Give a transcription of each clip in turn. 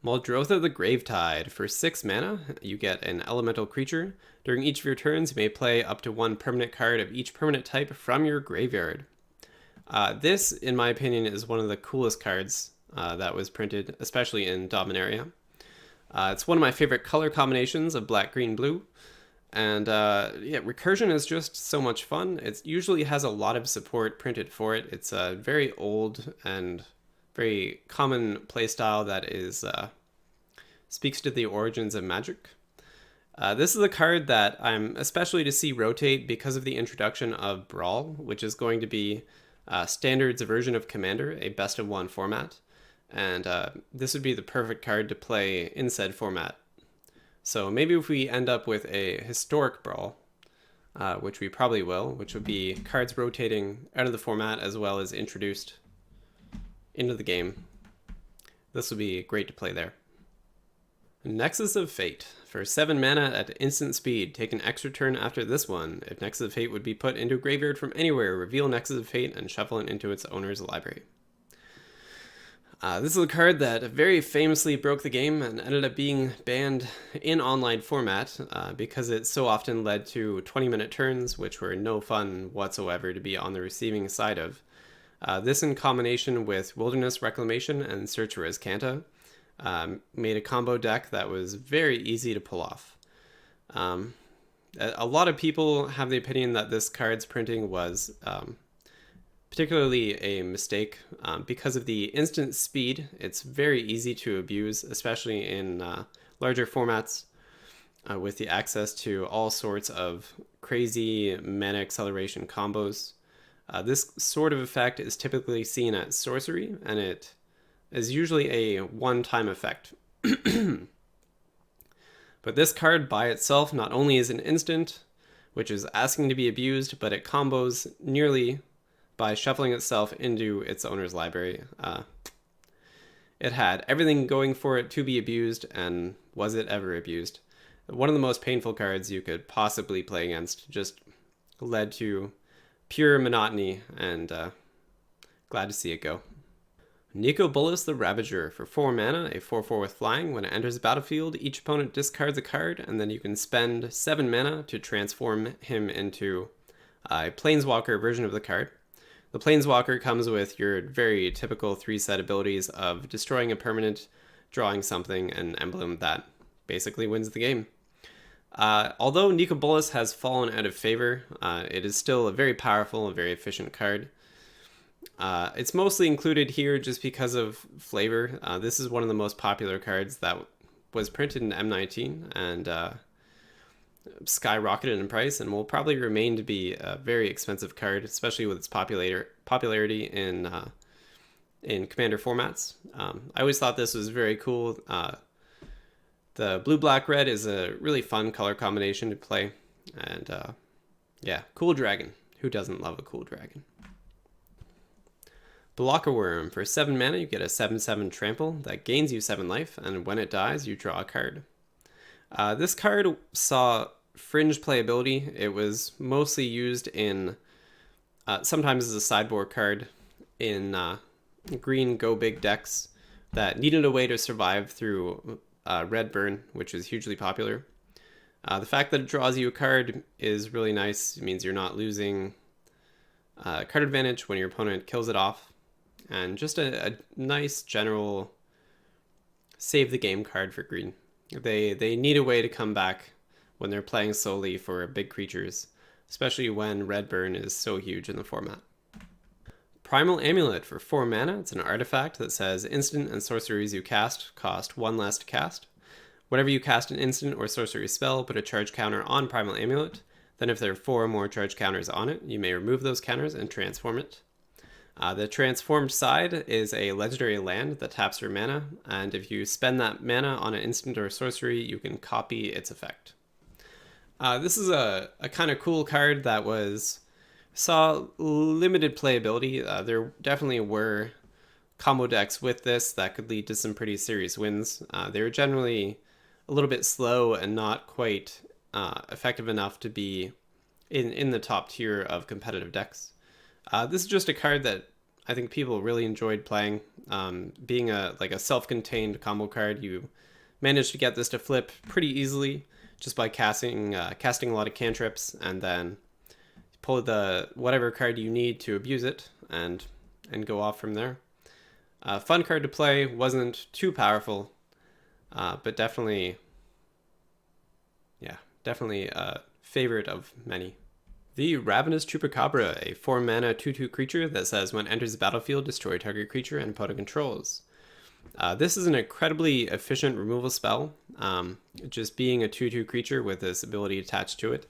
Muldrotha the Gravetide. For 6 mana, you get an elemental creature. During each of your turns, you may play up to 1 permanent card of each permanent type from your graveyard. This, in my opinion, is one of the coolest cards that was printed, especially in Dominaria. It's one of my favorite color combinations of black, green, blue. And yeah, Recursion is just so much fun. It usually has a lot of support printed for it. It's a very old and very common playstyle that is speaks to the origins of Magic. This is a card that I'm especially to see rotate because of the introduction of Brawl, which is going to be Standard's version of Commander, a best of one format. And this would be the perfect card to play in said format. So maybe if we end up with a historic Brawl, which we probably will, which would be cards rotating out of the format as well as introduced into the game, this would be great to play there. Nexus of Fate. For 7 mana at instant speed, take an extra turn after this one. If Nexus of Fate would be put into a graveyard from anywhere, reveal Nexus of Fate and shuffle it into its owner's library. This is a card that very famously broke the game and ended up being banned in online format because it so often led to 20-minute turns, which were no fun whatsoever to be on the receiving side of. This, in combination with Wilderness Reclamation and Search for Canta, made a combo deck that was very easy to pull off. A lot of people have the opinion that this card's printing was particularly a mistake because of the instant speed. It's very easy to abuse, especially in larger formats with the access to all sorts of crazy mana acceleration combos. This sort of effect is typically seen at sorcery, and it is usually a one-time effect. But this card by itself not only is an instant, which is asking to be abused, but it combos nearly by shuffling itself into its owner's library. It had everything going for it to be abused, and was it ever abused? One of the most painful cards you could possibly play against, just led to pure monotony, and glad to see it go. Nikobolas the Ravager. For 4 mana, a 4/4 with flying. When it enters the battlefield, each opponent discards a card, and then you can spend 7 mana to transform him into a Plainswalker version of the card. The Plainswalker comes with your very typical 3-set abilities of destroying a permanent, drawing something, and emblem that basically wins the game. Although Nikobolas has fallen out of favor, it is still a very powerful and very efficient card. It's mostly included here just because of flavor. This is one of the most popular cards that was printed in M19 and skyrocketed in price, and will probably remain to be a very expensive card, especially with its popularity in Commander formats. I always thought this was very cool. The blue-black-red is a really fun color combination to play, and yeah, cool dragon. Who doesn't love a cool dragon? Blocker Worm. For 7 mana, you get a 7/7 trample that gains you 7 life, and when it dies, you draw a card. This card saw fringe playability. It was mostly used in, sometimes as a sideboard card in green go big decks that needed a way to survive through red burn, which is hugely popular. The fact that it draws you a card is really nice. It means you're not losing card advantage when your opponent kills it off. And just a nice general save the game card for green. They need a way to come back when they're playing solely for big creatures, especially when red burn is so huge in the format. Primal Amulet. For 4 mana, it's an artifact that says instant and sorceries you cast cost 1 less to cast. Whenever you cast an instant or sorcery spell, put a charge counter on Primal Amulet. Then if there are 4 or more charge counters on it, you may remove those counters and transform it. The transformed side is a legendary land that taps your mana, and if you spend that mana on an instant or sorcery, you can copy its effect. This is a kind of cool card that saw limited playability. There definitely were combo decks with this that could lead to some pretty serious wins. They were generally a little bit slow and not quite effective enough to be in the top tier of competitive decks. This is just a card that I think people really enjoyed playing. Being a self-contained combo card, you managed to get this to flip pretty easily just by casting a lot of cantrips, and then pull the whatever card you need to abuse it, and go off from there. Fun card to play, wasn't too powerful, but definitely a favorite of many. The Ravenous Chupacabra, a 4-mana 2/2 creature that says when enters the battlefield, destroy target creature and opponent controls. This is an incredibly efficient removal spell, just being a 2/2 creature with this ability attached to it.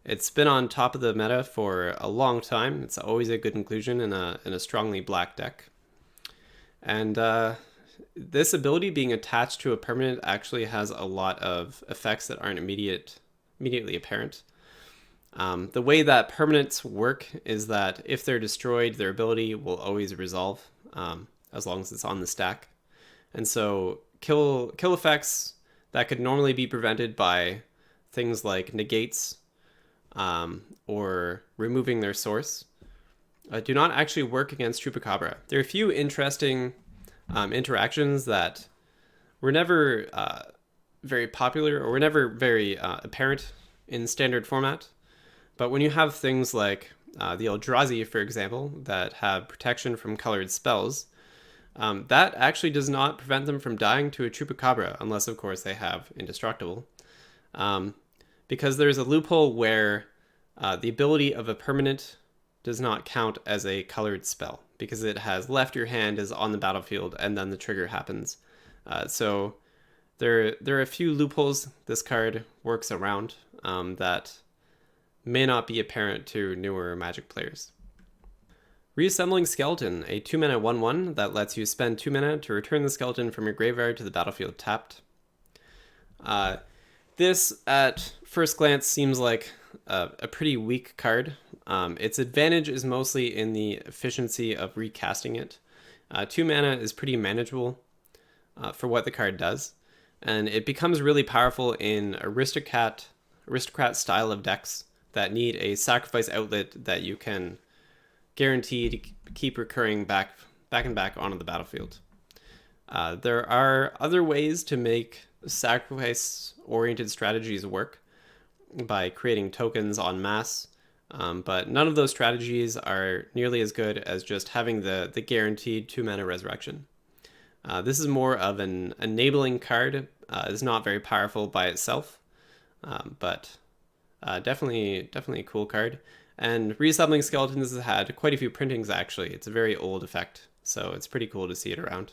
It's been on top of the meta for a long time. It's always a good inclusion in a strongly black deck. And this ability being attached to a permanent actually has a lot of effects that aren't immediately apparent. The way that permanents work is that if they're destroyed, their ability will always resolve, as long as it's on the stack. And so kill effects that could normally be prevented by things like negates or removing their source do not actually work against Chupacabra. There are a few interesting interactions that were never very popular, or were never very apparent in standard format. But when you have things like the Eldrazi, for example, that have protection from colored spells, that actually does not prevent them from dying to a Chupacabra, unless, of course, they have Indestructible. Because there's a loophole where the ability of a permanent does not count as a colored spell, because it has left your hand, is on the battlefield, and then the trigger happens. So there are a few loopholes this card works around that may not be apparent to newer Magic players. Reassembling Skeleton, a 2-mana 1/1 that lets you spend 2 mana to return the skeleton from your graveyard to the battlefield tapped. This, at first glance, seems like a pretty weak card. Its advantage is mostly in the efficiency of recasting it. 2 mana is pretty manageable for what the card does, and it becomes really powerful in aristocrat style of decks that need a sacrifice outlet that you can guarantee to keep recurring back and back onto the battlefield. There are other ways to make sacrifice-oriented strategies work by creating tokens en masse, but none of those strategies are nearly as good as just having the guaranteed 2-mana resurrection. This is more of an enabling card. It's not very powerful by itself, but definitely a cool card. And Reassembling Skeletons has had quite a few printings, actually. It's a very old effect, so it's pretty cool to see it around.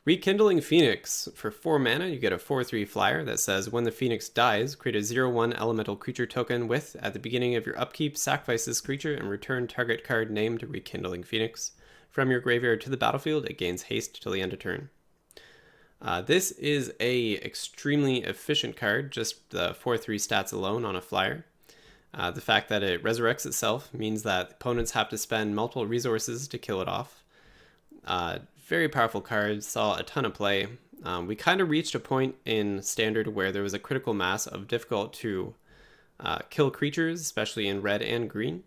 Rekindling Phoenix. For 4 mana, you get a 4/3 flyer that says when the Phoenix dies, create a 0/1 elemental creature token with, at the beginning of your upkeep, sacrifice this creature and return target card named Rekindling Phoenix from your graveyard to the battlefield. It gains haste till the end of turn. This is a extremely efficient card, just the 4/3 stats alone on a flyer. The fact that it resurrects itself means that opponents have to spend multiple resources to kill it off. Very powerful card, saw a ton of play. We kind of reached a point in Standard where there was a critical mass of difficult to kill creatures, especially in red and green.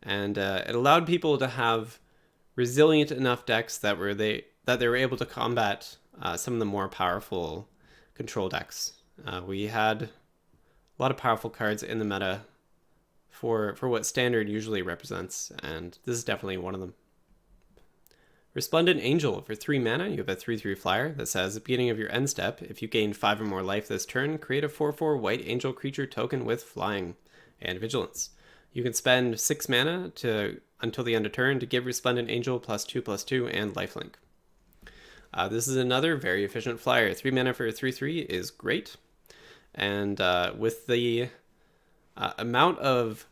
And it allowed people to have resilient enough decks that they were able to combat some of the more powerful control decks. We had a lot of powerful cards in the meta for what Standard usually represents, and this is definitely one of them. Resplendent Angel. For 3 mana, you have a 3/3 flyer that says, at the beginning of your end step, if you gain 5 or more life this turn, create a 4/4 white angel creature token with flying and vigilance. You can spend 6 mana until the end of turn to give Resplendent Angel +2/+2 and lifelink. This is another very efficient flyer. 3 mana for a 3/3 is great. And with the amount of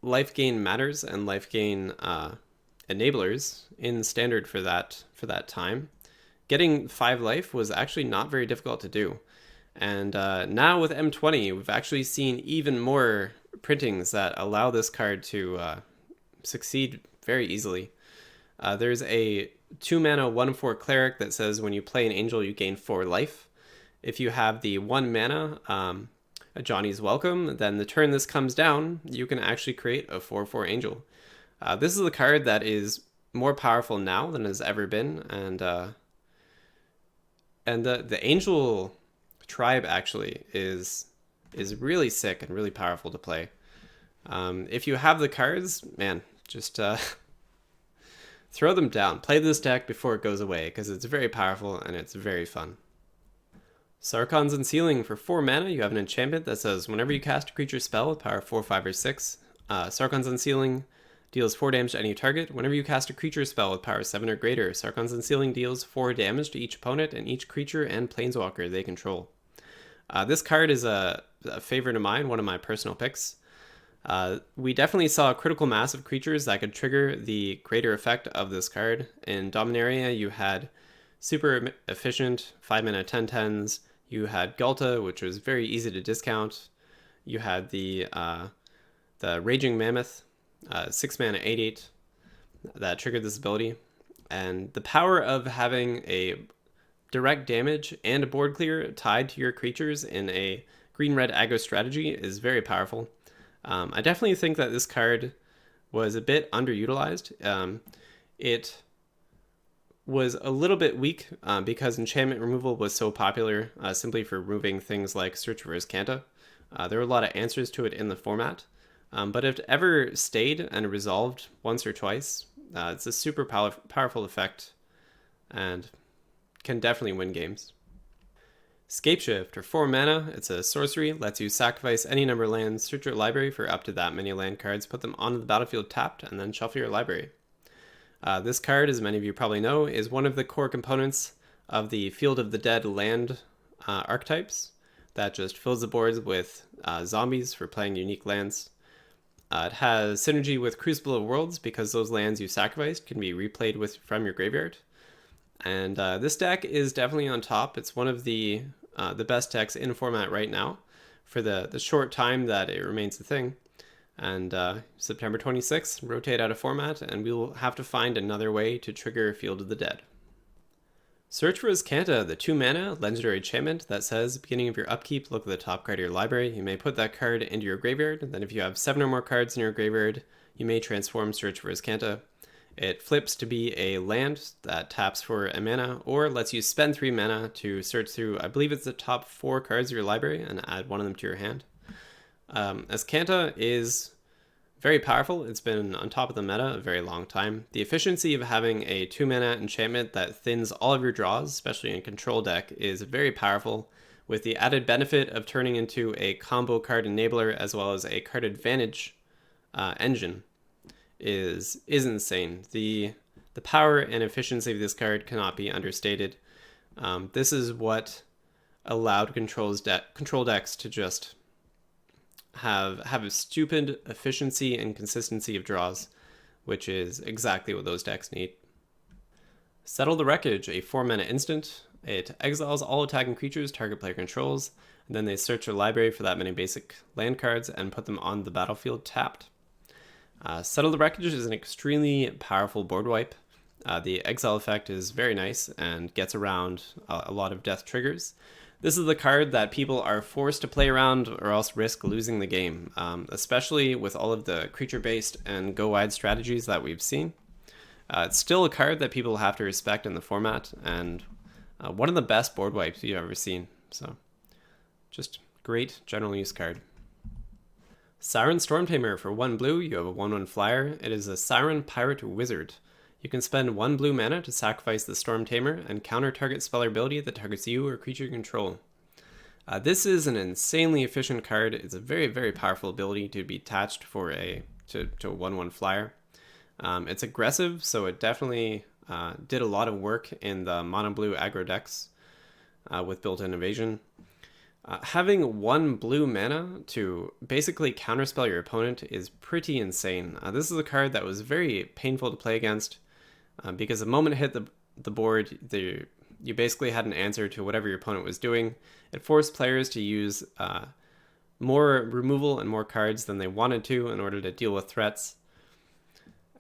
life gain matters and life gain enablers in Standard for that time, getting 5 life was actually not very difficult to do. And now with M20, we've actually seen even more printings that allow this card to succeed very easily. There's a 2 mana 1/4 cleric that says when you play an angel, you gain 4 life. If you have the 1 mana a Johnny's Welcome, then the turn this comes down, you can actually create a 4/4 angel. This is a card that is more powerful now than it's ever been, and the angel tribe actually is really sick and really powerful to play. If you have the cards, man, just throw them down. Play this deck before it goes away because it's very powerful and it's very fun. Sarkhan's Unsealing. For 4 mana, you have an enchantment that says whenever you cast a creature spell with power 4, 5, or 6, Sarkhan's Unsealing deals 4 damage to any target. Whenever you cast a creature spell with power 7 or greater, Sarkhan's Unsealing deals 4 damage to each opponent and each creature and Plainswalker they control. This card is a favorite of mine, one of my personal picks. We definitely saw a critical mass of creatures that could trigger the greater effect of this card. In Dominaria, you had super efficient 5 mana 10/10s. You had Ghalta, which was very easy to discount. You had the Raging Mammoth, 6 mana 8/8 that triggered this ability. And the power of having a direct damage and a board clear tied to your creatures in a green-red aggro strategy is very powerful. I definitely think that this card was a bit underutilized. It was a little bit weak because enchantment removal was so popular simply for removing things like Search for Canta. There were a lot of answers to it in the format, but if it ever stayed and resolved once or twice, it's a super powerful effect and can definitely win games. Scape Shift. For 4 mana, it's a sorcery, lets you sacrifice any number of lands, search your library for up to that many land cards, put them onto the battlefield tapped, and then shuffle your library. This card, as many of you probably know, is one of the core components of the Field of the Dead land archetypes that just fills the boards with zombies for playing unique lands. It has synergy with Crucible of Worlds because those lands you sacrificed can be replayed from your graveyard. And this deck is definitely on top. It's one of the best decks in format right now for the short time that it remains a thing. And September 26th, rotate out of format, and we will have to find another way to trigger Field of the Dead. Search for Canta, the 2 mana legendary enchantment that says, beginning of your upkeep, look at the top card of your library. You may put that card into your graveyard. Then if you have 7 or more cards in your graveyard, you may transform Search for Canta. It flips to be a land that taps for a mana, or lets you spend 3 mana to search through, I believe it's the top 4 cards of your library, and add one of them to your hand. As Canta is very powerful, it's been on top of the meta a very long time. The efficiency of having a 2 mana enchantment that thins all of your draws, especially in control deck, is very powerful, with the added benefit of turning into a combo card enabler as well as a card advantage engine. Is insane. The power and efficiency of this card cannot be understated. This is what allowed control decks to just have a stupid efficiency and consistency of draws, which is exactly what those decks need. Settle the Wreckage, a 4 mana instant. It exiles all attacking creatures target player controls, and then they search their library for that many basic land cards and put them on the battlefield tapped. Settle the Wreckage is an extremely powerful board wipe. The exile effect is very nice and gets around a lot of death triggers. This is the card that people are forced to play around or else risk losing the game, especially with all of the creature-based and go-wide strategies that we've seen. It's still a card that people have to respect in the format, and one of the best board wipes you've ever seen. So, just great general use card. Siren Storm Tamer. For 1 blue, you have a 1/1 flyer. It is a Siren Pirate Wizard. You can spend 1 blue mana to sacrifice the Storm Tamer and counter target spell or ability that targets you or creature you control. This is an insanely efficient card. It's a very, very powerful ability to be attached for to a 1/1 flyer. It's aggressive, so it definitely did a lot of work in the mono blue aggro decks with built-in evasion. Having 1 blue mana to basically counterspell your opponent is pretty insane. This is a card that was very painful to play against because the moment it hit the board, you basically had an answer to whatever your opponent was doing. It forced players to use more removal and more cards than they wanted to in order to deal with threats.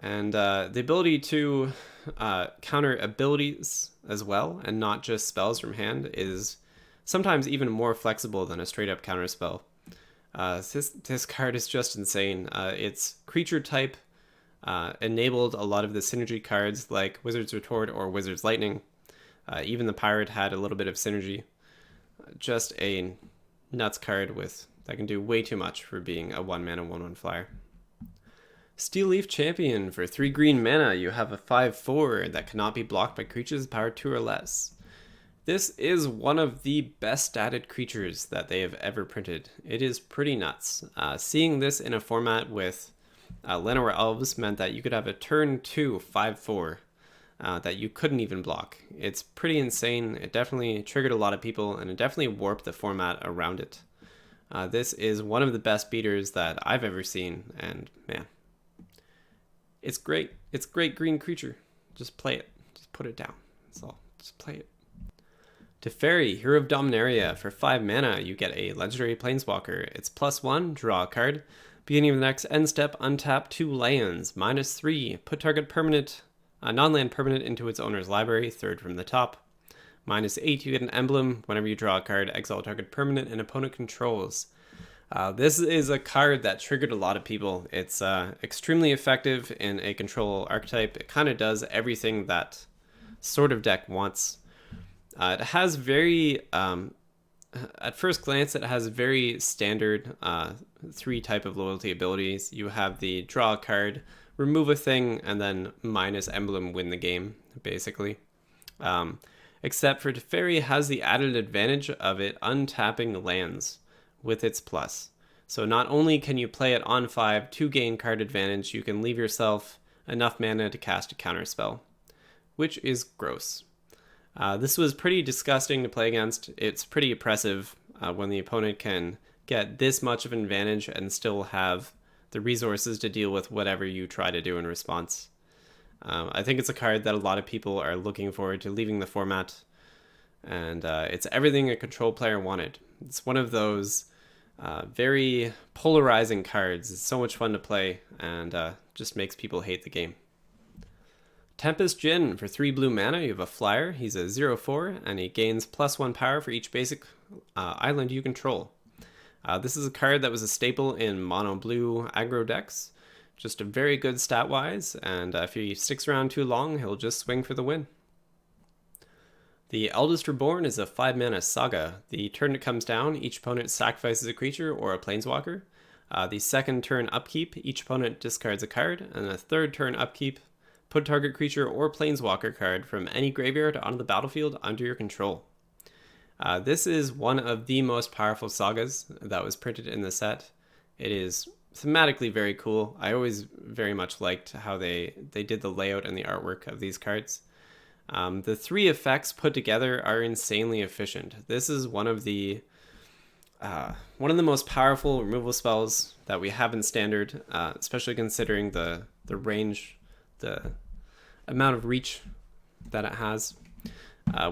And the ability to counter abilities as well and not just spells from hand is sometimes even more flexible than a straight up counterspell. This card is just insane. It's creature type enabled a lot of the synergy cards like Wizard's Retort or Wizard's Lightning. Even the Pirate had a little bit of synergy. Just a nuts card that can do way too much for being a 1-mana 1/1 flyer. Steel Leaf Champion. For 3 green mana, you have a 5/4 that cannot be blocked by creatures power 2 or less. This is one of the best statted creatures that they have ever printed. It is pretty nuts. Seeing this in a format with Llanowar Elves meant that you could have a turn 2 5/4 that you couldn't even block. It's pretty insane. It definitely triggered a lot of people, and it definitely warped the format around it. This is one of the best beaters that I've ever seen, and man, it's great. It's a great green creature. Just play it. Just put it down. That's all. Just play it. Teferi, Hero of Dominaria. For 5 mana, you get a legendary Plainswalker. It's +1, draw a card. Beginning of the next end step, untap 2 lands. -3, put target permanent, non-land permanent into its owner's library, third from the top. -8, you get an emblem. Whenever you draw a card, exile target permanent an opponent controls. This is a card that triggered a lot of people. It's extremely effective in a control archetype. It kind of does everything that sort of deck wants. It has very, at first glance, it has very standard 3 type of loyalty abilities. You have the draw a card, remove a thing, and then minus emblem win the game, basically. Except for Teferi has the added advantage of it untapping lands with its plus. So not only can you play it on 5 to gain card advantage, you can leave yourself enough mana to cast a counterspell, which is gross. This was pretty disgusting to play against. It's pretty oppressive when the opponent can get this much of an advantage and still have the resources to deal with whatever you try to do in response. I think it's a card that a lot of people are looking forward to leaving the format, and it's everything a control player wanted. It's one of those very polarizing cards. It's so much fun to play, and just makes people hate the game. Tempest Gin. For 3 blue mana, you have a flyer. He's a 0/4, and he gains +1 power for each basic island you control. This is a card that was a staple in mono blue aggro decks. Just a very good stat-wise, and if he sticks around too long, he'll just swing for the win. The Oldest Reborn is a 5 mana saga. The turn it comes down, each opponent sacrifices a creature or a planeswalker. The second turn upkeep, each opponent discards a card, and the third turn upkeep, put target creature or planeswalker card from any graveyard onto the battlefield under your control. This is one of the most powerful sagas that was printed in the set. It is thematically very cool. I always very much liked how they did the layout and the artwork of these cards. The 3 effects put together are insanely efficient. This is one of the most powerful removal spells that we have in Standard, especially considering the range, the amount of reach that it has.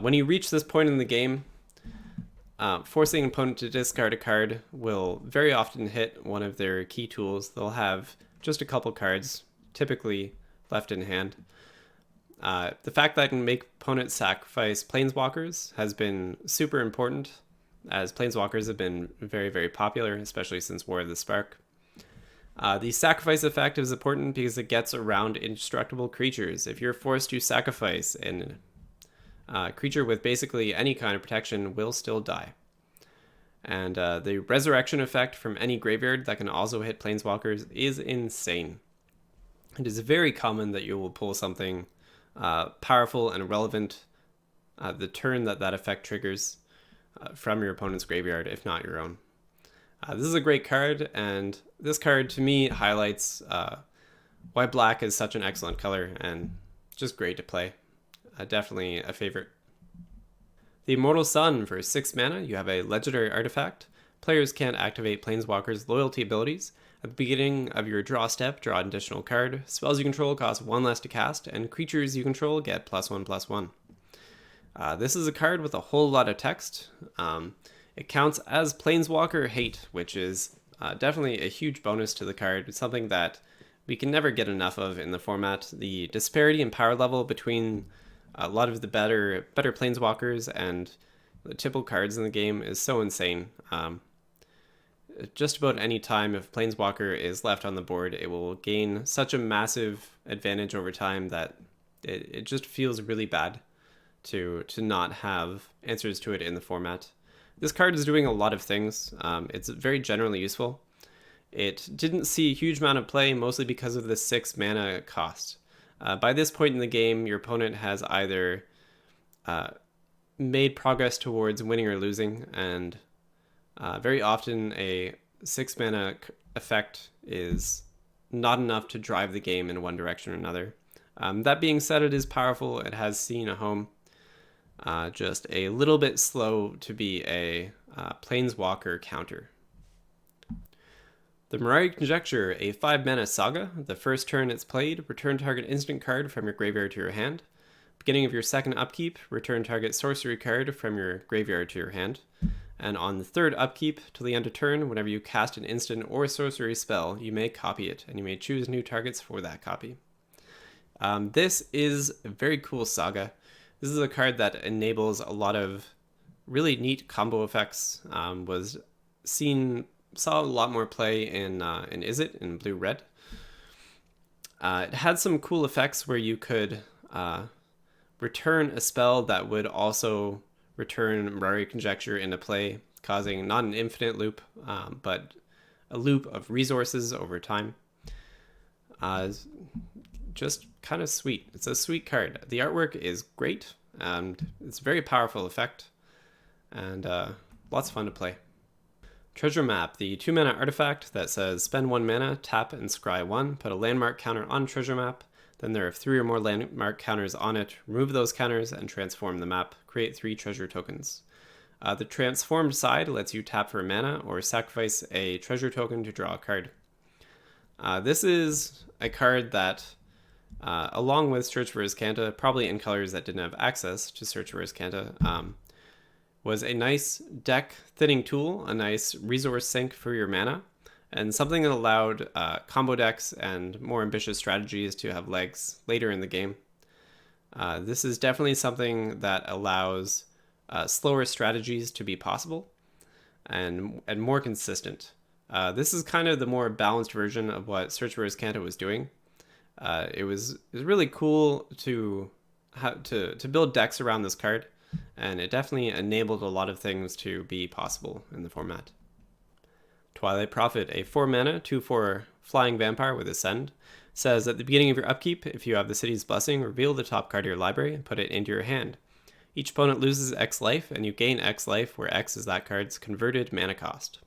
When you reach this point in the game, forcing an opponent to discard a card will very often hit one of their key tools. They'll have just a couple cards, typically left in hand. The fact that I can make opponents sacrifice planeswalkers has been super important, as planeswalkers have been very, very popular, especially since War of the Spark. The sacrifice effect is important because it gets around indestructible creatures. If you're forced to sacrifice, a creature with basically any kind of protection will still die. And the resurrection effect from any graveyard that can also hit planeswalkers is insane. It is very common that you will pull something powerful and relevant the turn that effect triggers from your opponent's graveyard, if not your own. This is a great card, and this card to me highlights why black is such an excellent color and just great to play. Definitely a favorite. The Immortal Sun. For 6 mana, you have a legendary artifact. Players can't activate Planeswalker's loyalty abilities. At the beginning of your draw step, draw an additional card. Spells you control cost 1 less to cast, and creatures you control get +1/+1. This is a card with a whole lot of text. It counts as Plainswalker hate, which is definitely a huge bonus to the card. It's something that we can never get enough of in the format. The disparity in power level between a lot of the better Planeswalkers and the typical cards in the game is so insane. just about any time if Plainswalker is left on the board, it will gain such a massive advantage over time that it just feels really bad to not have answers to it in the format. This card is doing a lot of things. It's very generally useful. It didn't see a huge amount of play, mostly because of the 6 mana cost. By this point in the game, your opponent has either made progress towards winning or losing, and very often a 6 mana effect is not enough to drive the game in one direction or another. That being said, it is powerful. It has seen a home. Just a little bit slow to be a Plainswalker counter. The Ejector, a 5 mana saga. The first turn it's played, return target instant card from your graveyard to your hand. Beginning of your second upkeep, return target sorcery card from your graveyard to your hand. And on the third upkeep, till the end of turn, whenever you cast an instant or sorcery spell, you may copy it, and you may choose new targets for that copy. This is a very cool saga. This is a card that enables a lot of really neat combo effects. Saw a lot more play in Izzet, in blue-red. It had some cool effects where you could return a spell that would also return Mirari Conjecture into play, causing not an infinite loop, but a loop of resources over time. Just kind of sweet. It's a sweet card. The artwork is great, and it's a very powerful effect, and lots of fun to play. Treasure Map, the 2 mana artifact that says spend 1 mana, tap and scry 1, put a landmark counter on Treasure Map, then there are 3 or more landmark counters on it, remove those counters and transform the map, create 3 treasure tokens. The transformed side lets you tap for a mana or sacrifice a treasure token to draw a card. This is a card that, along with Search for Canta, probably in colors that didn't have access to Search for Canta, was a nice deck thinning tool, a nice resource sink for your mana, and something that allowed combo decks and more ambitious strategies to have legs later in the game. This is definitely something that allows slower strategies to be possible and more consistent. This is kind of the more balanced version of what Search for Canta was doing. It was really cool to build decks around this card, and it definitely enabled a lot of things to be possible in the format. Twilight Profit, a 4 mana, 2/4 flying vampire with Ascend, says at the beginning of your upkeep, if you have the City's Blessing, reveal the top card of your library and put it into your hand. Each opponent loses X life, and you gain X life, where X is that card's converted mana cost.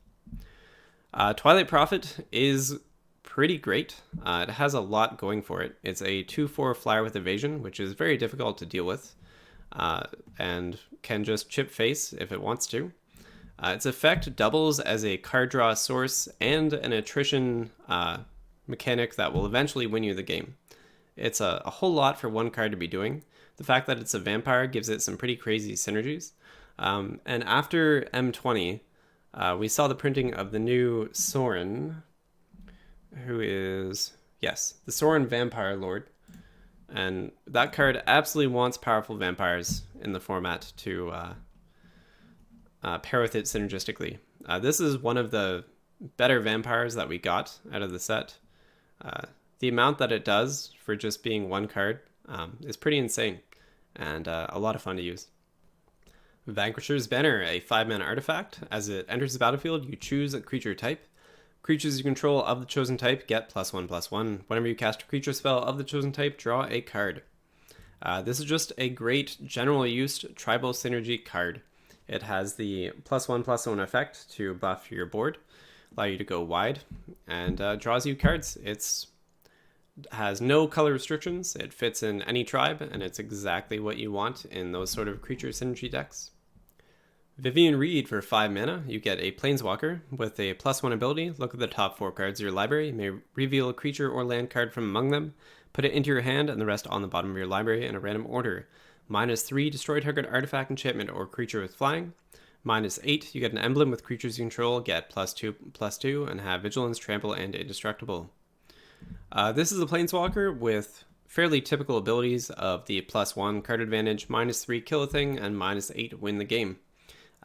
Twilight Profit is pretty great. It has a lot going for it. It's a 2/4 flyer with evasion, which is very difficult to deal with, and can just chip face if it wants to. Its effect doubles as a card draw source and an attrition mechanic that will eventually win you the game. It's a whole lot for one card to be doing. The fact that it's a vampire gives it some pretty crazy synergies. And after M20, we saw the printing of the new Siren, who is, yes, the Siren Vampire Lord. And that card absolutely wants powerful vampires in the format to pair with it synergistically. This is one of the better vampires that we got out of the set. The amount that it does for just being one card is pretty insane, and a lot of fun to use. Vanquisher's Banner, a 5 mana artifact. As it enters the battlefield, you choose a creature type. Creatures you control of the chosen type get +1/+1. Whenever you cast a creature spell of the chosen type, draw a card. This is just a great general use tribal synergy card. It has the +1/+1 effect to buff your board, allow you to go wide, and draws you cards. It has no color restrictions. It fits in any tribe, and it's exactly what you want in those sort of creature synergy decks. Vivian Reed for 5 mana. You get a Plainswalker with a +1 ability. Look at the top 4 cards of your library. You may reveal a creature or land card from among them. Put it into your hand and the rest on the bottom of your library in a random order. -3, destroy target artifact, enchantment, or creature with flying. -8, you get an emblem with creatures you control. Get +2/+2 and have vigilance, trample, and indestructible. This is a Plainswalker with fairly typical abilities of the +1 card advantage, -3 kill a thing, and -8 win the game.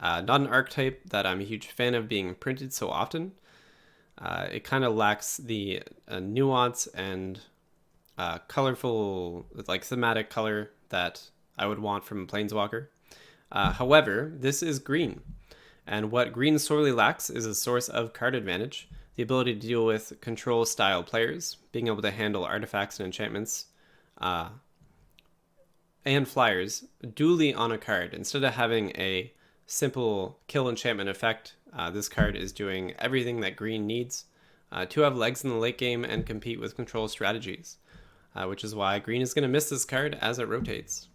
Not an archetype that I'm a huge fan of being printed so often. It kind of lacks the nuance and colorful, like thematic color that I would want from a Plainswalker. However, this is green, and what green sorely lacks is a source of card advantage, the ability to deal with control style players, being able to handle artifacts and enchantments, and flyers duly on a card. Instead of having a simple kill enchantment effect, this card is doing everything that green needs to have legs in the late game and compete with control strategies, which is why green is going to miss this card as it rotates.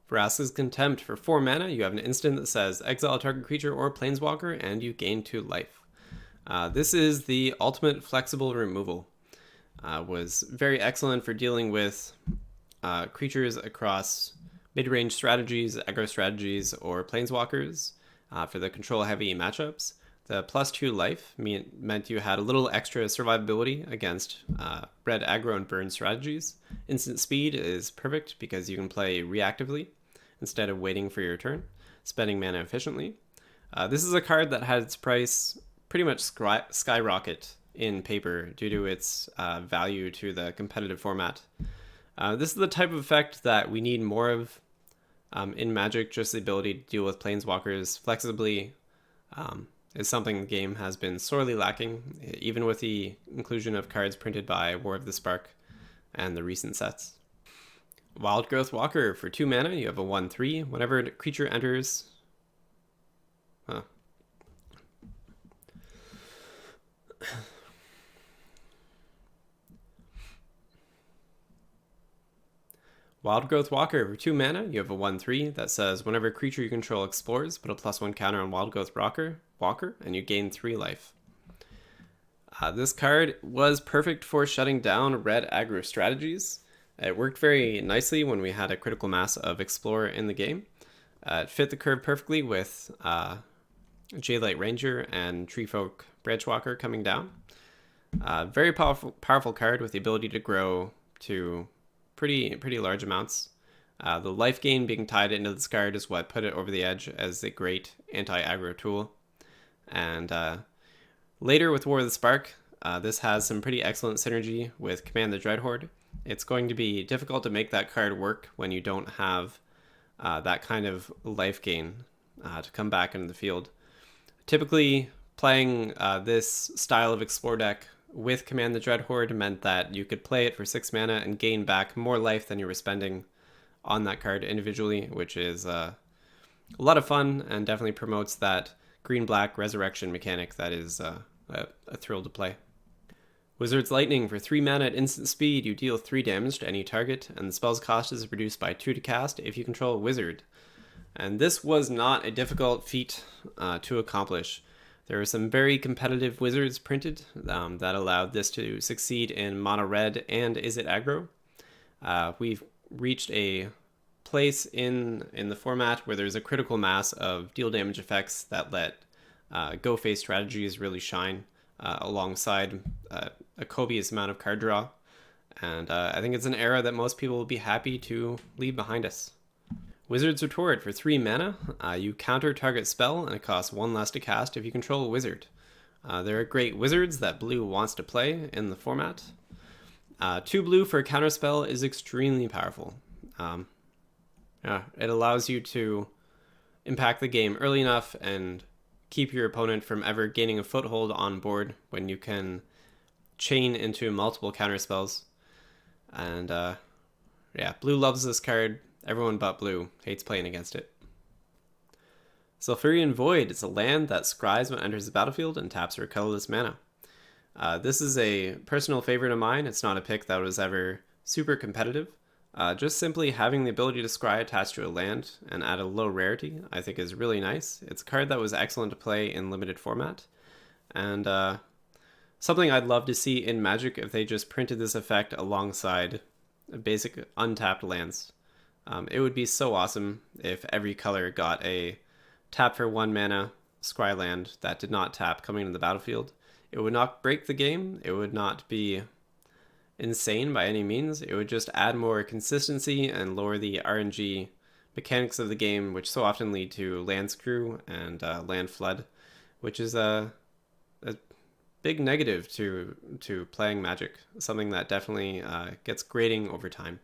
Vraska's Contempt. For 4 mana, you have an instant that says exile a target creature or planeswalker and you gain 2 life. This is the ultimate flexible removal. Was very excellent for dealing with creatures across mid-range strategies, aggro strategies, or planeswalkers for the control-heavy matchups. The +2 life meant you had a little extra survivability against red aggro and burn strategies. Instant speed is perfect because you can play reactively instead of waiting for your turn, spending mana efficiently. This is a card that had its price pretty much skyrocket in paper due to its value to the competitive format. This is the type of effect that we need more of in Magic. Just the ability to deal with planeswalkers flexibly is something the game has been sorely lacking, even with the inclusion of cards printed by War of the Spark and the recent sets. Wildgrowth Walker. For 2 mana, you have a 1/3. Whenever a creature enters... Wildgrowth Walker. For 2 mana, you have a 1/3 that says whenever a creature you control explores, put a +1 counter on Wildgrowth Walker, and you gain 3 life. This card was perfect for shutting down red aggro strategies. It worked very nicely when we had a critical mass of Explorer in the game. It fit the curve perfectly with Jadelight Ranger and Treefolk Branchwalker coming down. Very powerful card with the ability to grow to pretty large amounts. The life gain being tied into this card is what put it over the edge as a great anti-aggro tool. And later with War of the Spark, this has some pretty excellent synergy with Command the Dreadhorde. It's going to be difficult to make that card work when you don't have that kind of life gain to come back into the field. Typically, playing this style of Explore deck with Command the Dreadhorde meant that you could play it for 6 mana and gain back more life than you were spending on that card individually, which is a lot of fun and definitely promotes that green-black resurrection mechanic that is a thrill to play. Wizard's Lightning. For 3 mana at instant speed, you deal 3 damage to any target, and the spell's cost is reduced by 2 to cast if you control a wizard. And this was not a difficult feat to accomplish. There were some very competitive wizards printed that allowed this to succeed in mono red and Izzet aggro. We've reached a place in the format where there's a critical mass of deal damage effects that let go face strategies really shine alongside a copious amount of card draw. And I think it's an era that most people will be happy to leave behind us. Wizard's Retort. For 3 mana, you counter target spell and it costs 1 less to cast if you control a wizard. There are great wizards that blue wants to play in the format. 2 blue for a counter spell is extremely powerful. It allows you to impact the game early enough and keep your opponent from ever gaining a foothold on board when you can chain into multiple counter spells. And blue loves this card. Everyone but blue hates playing against it. Sulfurian Void. It's a land that scries when it enters the battlefield and taps for colorless mana. This is a personal favorite of mine. It's not a pick that was ever super competitive. Just simply having the ability to scry attached to a land and add a low rarity, I think is really nice. It's a card that was excellent to play in limited format. And something I'd love to see in Magic if they just printed this effect alongside basic untapped lands. It would be so awesome if every color got a tap for 1 mana scry land that did not tap coming into the battlefield. It would not break the game. It would not be insane by any means. It would just add more consistency and lower the RNG mechanics of the game, which so often lead to land screw and land flood, which is a big negative to playing Magic. Something that definitely gets grating over time.